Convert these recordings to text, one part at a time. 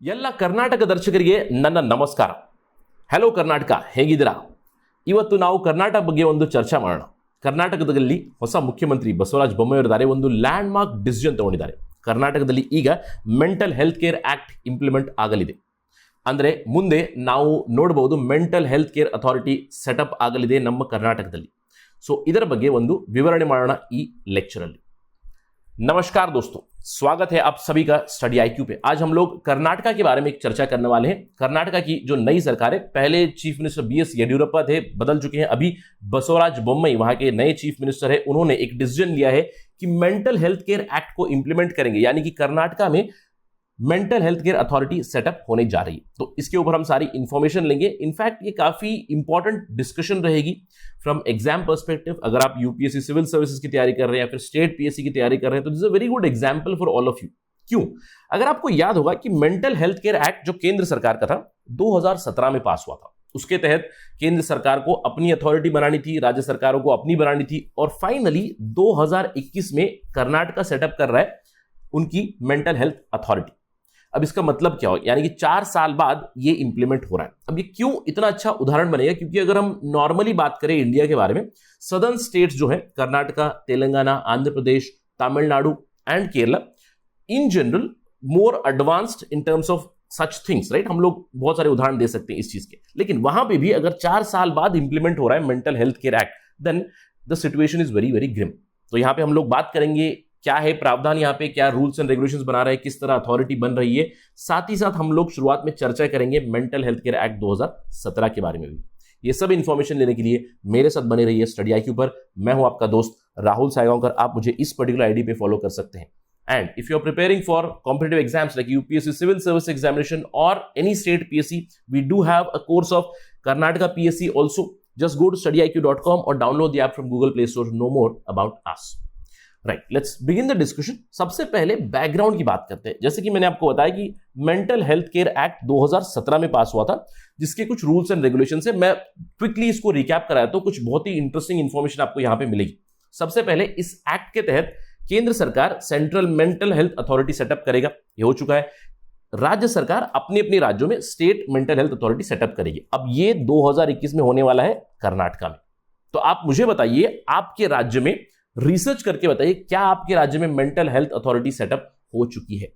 ಎಲ್ಲ ಕರ್ನಾಟಕ ದರ್ಶಕರಿಗೆ ನನ್ನ ನಮಸ್ಕಾರ. ಹಲೋ ಕರ್ನಾಟಕ, ಹೇಗಿದ್ದೀರಾ? ಇವತ್ತು ನಾವು ಕರ್ನಾಟಕ ಬಗ್ಗೆ ಒಂದು ಚರ್ಚೆ ಮಾಡೋಣ. ಕರ್ನಾಟಕದಲ್ಲಿ ಹೊಸ ಮುಖ್ಯಮಂತ್ರಿ ಬಸವರಾಜ ಬೊಮ್ಮಾಯಿ ಒಂದು ಲ್ಯಾಂಡ್ ಮಾರ್ಕ್ ಡಿಸಿಷನ್ ತಗೊಂಡಿದ್ದಾರೆ. ಕರ್ನಾಟಕದಲ್ಲಿ ಈಗ mental health care act implement ಆಗಲಿದೆ. ಅಂದರೆ ಮುಂದೆ ನಾವು ನೋಡಬಹುದು mental health care authority setup ಆಗಲಿದೆ ನಮ್ಮ ಕರ್ನಾಟಕದಲ್ಲಿ. ಸೊ ಇದರ ಬಗ್ಗೆ ಒಂದು ವಿವರಣೆ ಮಾಡೋಣ ಈ ಲೆಕ್ಚರಲ್ಲಿ. नमस्कार दोस्तों, स्वागत है आप सभी का स्टडी आईक्यू पे. आज हम लोग कर्नाटका के बारे में एक चर्चा करने वाले हैं. कर्नाटका की जो नई सरकार है, पहले चीफ मिनिस्टर बीएस येडियुरप्पा थे, बदल चुके हैं. अभी बसवराज बोम्मई वहां के नए चीफ मिनिस्टर है. उन्होंने एक डिसीजन लिया है कि मेंटल हेल्थ केयर एक्ट को इंप्लीमेंट करेंगे, यानी कि कर्नाटका में mental health care authority setup होने जा रही है. तो इसके ऊपर हम सारी इंफॉर्मेशन लेंगे. इनफैक्ट ये काफी इंपॉर्टेंट डिस्कशन रहेगी फ्रॉम एग्जाम पर्सपेक्टिव. अगर आप यूपीएससी सिविल सर्विसेज की तैयारी कर रहे हैं या फिर स्टेट पीएससी की तैयारी कर रहे हैं तो this is a very good example for all of you. क्यों? अगर आपको याद होगा कि मेंटल हेल्थ केयर एक्ट जो केंद्र सरकार का था 2017 में पास हुआ था. उसके तहत केंद्र सरकार को अपनी अथॉरिटी बनानी थी, राज्य सरकारों को अपनी बनानी थी, और फाइनली 2021 में कर्नाटका सेटअप कर रहा है उनकी मेंटल हेल्थ अथॉरिटी. अब इसका मतलब क्या हो, यानी कि 4 साल बाद ये इंप्लीमेंट हो रहा है. अब ये क्यों इतना अच्छा उदाहरण बनेगा? क्योंकि अगर हम नॉर्मली बात करें इंडिया के बारे में, सदर्न स्टेट्स जो है Karnataka, Telangana, Andhra Pradesh, Tamil Nadu and Kerala, in general more advanced in terms of such things, right? हम लोग बहुत सारे उदाहरण दे सकते हैं इस चीज के. लेकिन वहां पे भी अगर 4 साल बाद इंप्लीमेंट हो रहा है mental health care act, then the situation is very very grim. तो यहां पे हम लोग बात करेंगे क्या है प्रावधान, यहाँ पे क्या रूल्स एंड रेगुलेशंस बना रहे हैं, किस तरह अथॉरिटी बन रही है. साथ ही साथ हम लोग शुरुआत में चर्चा करेंगे मेंटल हेल्थ केयर एक्ट 2017 के बारे में भी. ये सब इंफॉर्मेशन लेने के लिए मेरे साथ बने रहिए स्टडी आईक्यू पर. मैं हूं आपका दोस्त राहुल सायगांवकर. आप मुझे इस पर्टिकुलर आईडी पे फॉलो कर सकते हैं. And if you are preparing for competitive exams like UPSC civil service examination और any state PSC, we do have a course of Karnataka PSC also. Just go to studyIQ.com और download the app from Google Play Store to know more about us. Right, let's begin the discussion. सबसे पहले background की बात करते हैं. जैसे कि मैंने आपको बताया कि मेंटल हेल्थ केयर एक्ट 2017 में पास हुआ था, जिसके कुछ रूल्स एंड रेगुलेशंस है. मैं क्विकली इसको रिकैप कराया तो कुछ बहुत ही इंटरेस्टिंग इंफॉर्मेशन आपको यहां पे मिलेगी. सबसे पहले इस एक्ट के तहत केंद्र सरकार central mental health authority setup करेगा, ये हो चुका है. राज्य सरकार अपने अपने राज्यों में state mental health authority setup करेगी. अब ये 2021 में होने वाला है कर्नाटका में. तो आप मुझे बताइए, आपके राज्य में रिसर्च करके बताइए, क्या आपके राज्य में मेंटल हेल्थ अथॉरिटी सेटअप हो चुकी है?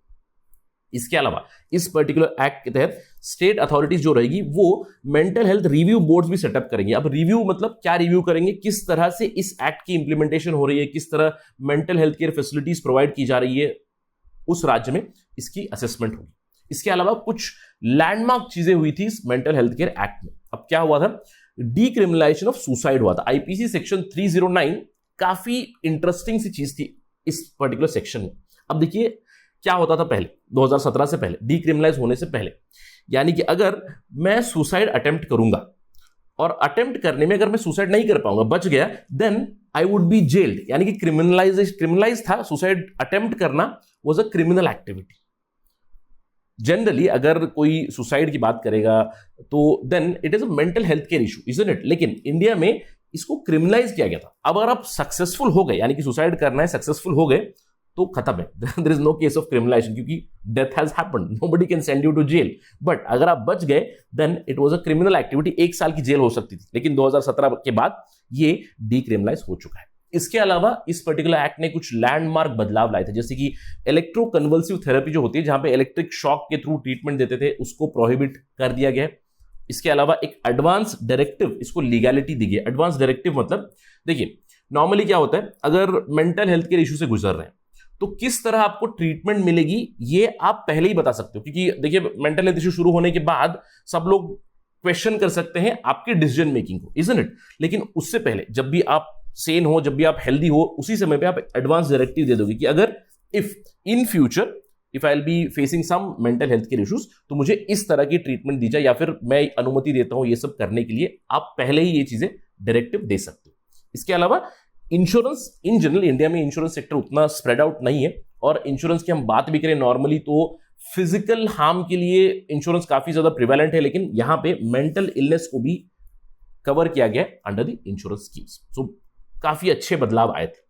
इसके अलावा इस पर्टिकुलर एक्ट के तहत स्टेट अथॉरिटीज जो रहेगी वो मेंटल हेल्थ रिव्यू बोर्ड्स भी सेटअप करेंगे. अब रिव्यू मतलब क्या रिव्यू करेंगे, किस तरह से इस एक्ट की इंप्लीमेंटेशन हो रही है, किस तरह mental health care facilities provide की जा रही है उस राज्य में, इसकी असेसमेंट होगी. इसके अलावा कुछ लैंडमार्क चीजें हुई थी इस मेंटल हेल्थ केयर एक्ट में. अब क्या हुआ था? डीक्रिमिनलाइजेशन ऑफ सुसाइड हुआ था. आईपीसी सेक्शन 309 काफी इंटरेस्टिंग सी चीज थी इस पर्टिकुलर सेक्शन में. अब देखिए क्या होता था पहले, 2017 से पहले, डीक्रिमिनलाइज होने से पहले. यानी कि अगर मैं सुसाइड अटेम्प्ट करूंगा और अटेम्प्ट करने में अगर मैं सुसाइड नहीं कर पाऊंगा, बच गया, then I would be jailed. यानी कि क्रिमिनलाइज था. सुसाइड अटेम्प्ट करना was a criminal activity. Generally अगर कोई सुसाइड की बात करेगा तो then it is a mental health care issue, isn't it? लेकिन इंडिया में इसको क्रिमिनलाइज किया गया था. अब अगर आप सक्सेसफुल हो गए, यानी कि सुसाइड करना है, सक्सेसफुल हो गए, तो खत्म है. There is no case of criminalisation, क्योंकि death has happened, nobody can send you to jail. But अगर आप बच गए then it was a criminal activity. 1 साल की जेल हो सकती थी, लेकिन 2017 के बाद ये डीक्रिमिनलाइज हो चुका है. इसके अलावा इस पर्टिकुलर एक्ट ने कुछ लैंडमार्क बदलाव लाए थे, जैसे कि इलेक्ट्रोकन्वल्सिव थेरेपी जो होती है, जहां पे इलेक्ट्रिक शॉक के थ्रू ट्रीटमेंट देते थे, उसको प्रोहिबिट कर दिया गया है. इसके अलावा एक एडवांस डायरेक्टिव, इसको लीगैलिटी दी गई. एडवांस डायरेक्टिव मतलब देखिए, नॉर्मली क्या होता है, अगर मेंटल हेल्थ केयर इशू से गुजर रहे हैं तो किस तरह आपको ट्रीटमेंट मिलेगी ये आप पहले ही बता सकते हो. क्योंकि देखिए, मेंटल हेल्थ इशू शुरू होने के बाद सब लोग क्वेश्चन कर सकते हैं आपके डिसीजन मेकिंग को, इजंट इट? लेकिन उससे पहले जब भी आप सेन हो, जब भी आप हेल्दी हो, उसी समय पे आप एडवांस डायरेक्टिव दे दोगे कि अगर if in future if I will be facing some mental health care issues तो मुझे इस तरह की ट्रीटमेंट दी जाए, या फिर मैं अनुमति देता हूं ये सब करने के लिए. आप पहले ही ये चीजें डायरेक्टिव दे सकते हो. इसके अलावा इंश्योरेंस, इन जनरल इंडिया में इंश्योरेंस सेक्टर उतना स्प्रेड आउट नहीं है, और इंश्योरेंस की हम बात भी करें नॉर्मली तो फिजिकल हार्म के लिए इंश्योरेंस काफी ज्यादा प्रिवेलेंट है, लेकिन यहां पे मेंटल इलनेस को भी कवर किया गया अंडर द इंश्योरेंस स्कीम्स. सो काफी अच्छे बदलाव आए थे.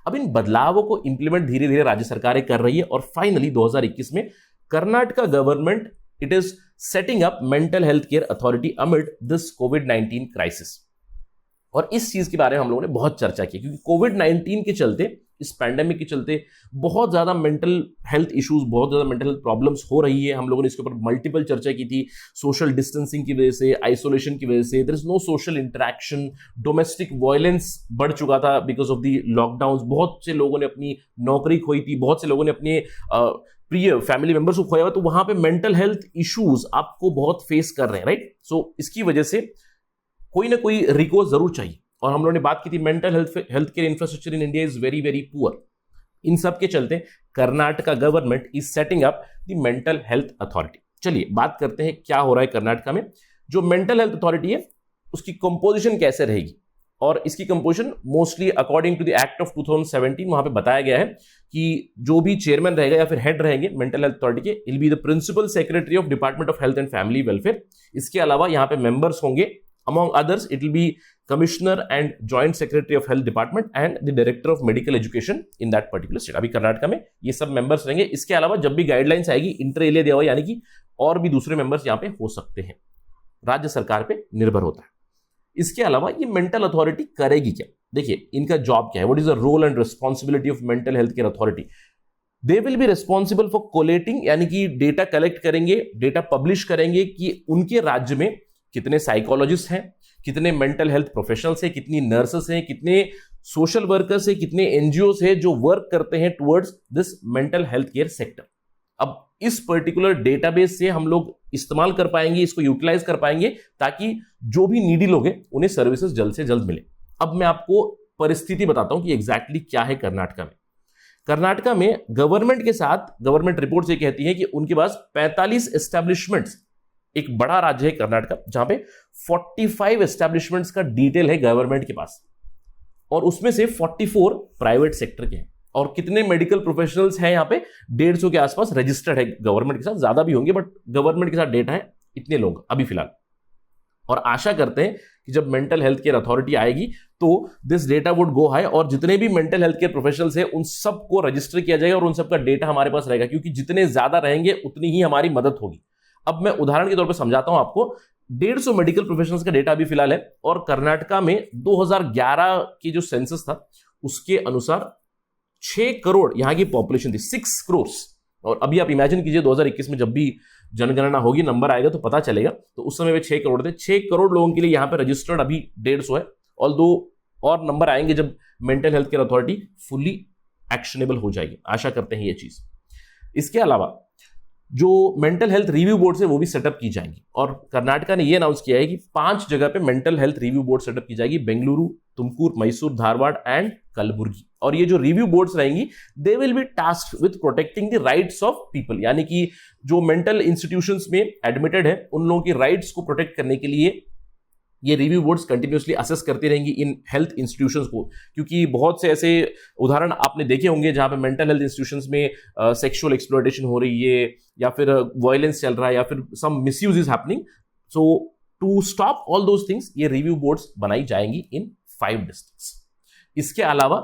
अब इन बदलावों को इंप्लीमेंट धीरे धीरे राज्य सरकारें कर रही है, और फाइनली 2021 में Karnataka government, it is setting up mental health care authority amid this COVID-19 crisis. और इस चीज के बारे में हम लोगों ने बहुत चर्चा की, क्योंकि कोविड-19 के चलते, इस पैंडेमिक के चलते बहुत ज्यादा मेंटल हेल्थ इश्यूज, बहुत ज्यादा मेंटल हेल्थ प्रॉब्लम्स हो रही है। हम लोगों ने इसके ऊपर मल्टीपल चर्चा की थी, सोशल डिस्टेंसिंग की वजह से, आइसोलेशन की वजह से, there is no social interaction, domestic violence बढ़ चुका था बिकॉज ऑफ द लॉकडाउन। बहुत से लोगों ने अपनी नौकरी खोई थी, बहुत से लोगों ने अपने प्रिय फैमिली मेंबर्स को खोया हुआ, तो वहां पे मेंटल हेल्थ इश्यूज आपको बहुत फेस कर रहे हैं, राइट। सो इसकी वजह से कोई ना कोई रिकोर्स जरूर चाहिए। और हम लोगों ने बात की थी mental health care infrastructure in India is very very poor. इन सब के चलते Karnataka government is setting up the mental health authority. चलिए बात करते हैं क्या हो रहा है कर्नाटका में। जो मेंटल हेल्थ अथॉरिटी है उसकी कंपोजिशन कैसे रहेगी, और इसकी composition mostly according to the act of 2017 वहां पे बताया गया है कि जो भी चेयरमैन रहेगा या फिर हेड रहेंगे मेंटल हेल्थ अथॉरिटी के, will be the principal secretary of department of health and family welfare. इसके अलावा यहाँ पे मेंबर्स होंगे, among others it will be commissioner and joint secretary of health department and the director of medical education in that particular state। अभी कर्नाटका में ये सब members रहेंगे। इसके अलावा जब भी गाइडलाइंस आएगी इंटर एरिया दिया हुआ, यानी कि और भी दूसरे मेंबर्स यहाँ पे हो सकते हैं, राज्य सरकार पे निर्भर होता है। इसके अलावा ये मेंटल अथॉरिटी करेगी क्या, देखिए इनका जॉब क्या है, what is the role and responsibility of mental health care authority. They will be responsible for collating, यानी कि डेटा कलेक्ट करेंगे, डेटा पब्लिश करेंगे कि उनके राज्य में कितने साइकोलॉजिस्ट हैं, कितने मेंटल हेल्थ प्रोफेशनल्स हैं, कितनी नर्सेस हैं, कितने सोशल वर्कर्स हैं, कितने एनजीओस हैं जो वर्क करते हैं towards this mental health care sector. अब इस पर्टिकुलर डेटाबेस से हम लोग इस्तेमाल कर पाएंगे, इसको यूटिलाइज कर पाएंगे ताकि जो भी नीडी लोग हैं उन्हें सर्विसेज जल्द से जल्द मिले। अब मैं आपको परिस्थिति बताता हूं कि एग्जैक्टली क्या है कर्नाटका में। कर्नाटका में गवर्नमेंट के साथ, गवर्नमेंट रिपोर्ट से कहती है कि उनके पास 45 एस्टेब्लिशमेंट्स, एक बड़ा राज्य है कर्नाटका जहां पे 45 एस्टेब्लिशमेंट्स का डिटेल है गवर्नमेंट के पास, और उसमें से 44 प्राइवेट सेक्टर के हैं। और कितने मेडिकल प्रोफेशनल्स हैं यहाँ पे, 150 के आसपास रजिस्टर्ड है गवर्नमेंट के साथ, ज्यादा भी होंगे बट गवर्नमेंट के साथ डेटा है इतने लोग अभी फिलहाल। और आशा करते हैं कि जब मेंटल हेल्थ केयर अथॉरिटी आएगी तो this data would go high, और जितने भी मेंटल हेल्थ केयर प्रोफेशनल्स हैं उन सबको रजिस्टर किया जाएगा और उन सबका डेटा हमारे पास रहेगा, क्योंकि जितने ज्यादा रहेंगे उतनी ही हमारी मदद होगी। अब मैं उदाहरण के तौर पर समझाता हूं आपको। 150 मेडिकल प्रोफेशनल्स का डेटा अभी फिलहाल है, और कर्नाटका में 2011 की जो सेंसस था उसके अनुसार 6 करोड़ यहां की पॉपुलेशन थी, 6 करोड़। और अभी आप इमेजिन कीजिए 2021 में जब भी जनगणना होगी, नंबर आएगा तो पता चलेगा, तो उस समय वे 6 करोड़ थे। 6 करोड़ लोगों के लिए यहां पे रजिस्टर्ड अभी 150 है, और नंबर आएंगे जब mental health care authority fully actionable हो जाएगी। आशा करते हैं ये चीज। इसके अलावा जो मेंटल हेल्थ रिव्यू बोर्ड है वो भी सेटअप की जाएंगी, और कर्नाटका ने ये अनाउंस किया है कि 5 जगह पे mental health review board setup की जाएगी, बेंगलुरु, तुमकुर, मैसूर, धारवाड़ एंड कलबुर्गी। और ये जो रिव्यू बोर्ड्स रहेंगी they will be tasked with protecting the rights of people, यानी कि जो मेंटल इंस्टीट्यूशंस में एडमिटेड है उन लोगों की राइट्स को प्रोटेक्ट करने के लिए ये रिव्यू बोर्ड्स कंटिन्यूअसली असेस करती रहेंगी इन हेल्थ इंस्टीट्यूशंस को, क्योंकि बहुत से ऐसे उदाहरण आपने देखे होंगे जहां पे मेंटल हेल्थ इंस्टीट्यूशंस में सेक्सुअल एक्सप्लॉयटेशन हो रही है, या फिर वायलेंस चल रहा है, या फिर some misuse is happening. So to stop all those things ये रिव्यू बोर्ड्स बनाई जाएंगी इन 5 डिस्ट्रिक्ट्स। इसके अलावा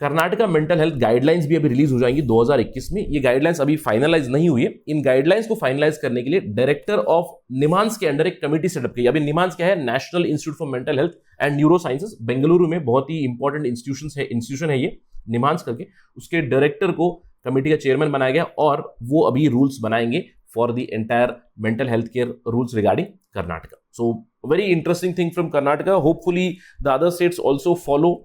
कर्नाटका मेंटल हेल्थ गाइडलाइंस भी अभी रिलीज हो जाएंगी 2021 में। ये गाइडलाइंस अभी फाइनलाइज नहीं हुई है। इन गाइडलाइंस को फाइनलाइज करने के लिए डायरेक्टर ऑफ निमांस के अंडर एक कमेटी सेटअप की। अभी निमांस क्या है, national institute for mental health and neuro sciences, Bengaluru में बहुत ही इंपॉर्टेंट इंस्टीट्यूशन है ये निमांस करके। उसके डायरेक्टर को कमेटी का चेयरमैन बनाया गया, और वो अभी रूल्स बनाएंगे for the entire mental health care rules regarding Karnataka. So very interesting thing from Karnataka. Hopefully the other states also follow.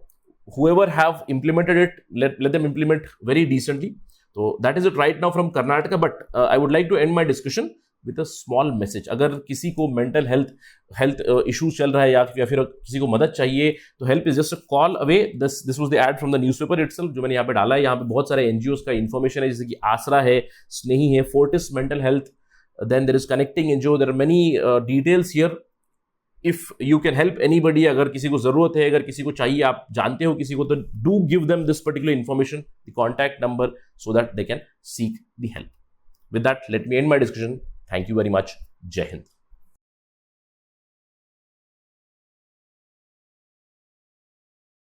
Whoever have implemented it, let them implement very decently. So that is it right now from Karnataka. But I would like to end my discussion with a small message. अगर किसी को mental health issue चल रहा है या फिर किसी को मदद चाहिए तो help is just a call away. This was the ad from the newspaper itself जो मैंने यहाँ पे डाला है। यहाँ पे बहुत सारे एनजीओस का इन्फॉर्मेशन है, जैसे कि आसरा है, स्नेही है, Fortis mental health, then there is connecting NGO, there are many details here. If you can help anybody, अगर किसी को जरूरत है, अगर किसी को चाहिए, आप जानते हो किसी को, तो do give them this particular information, the contact number, so that they can seek the help. With that let me and my discussion. Thank you very much. जय हिंद।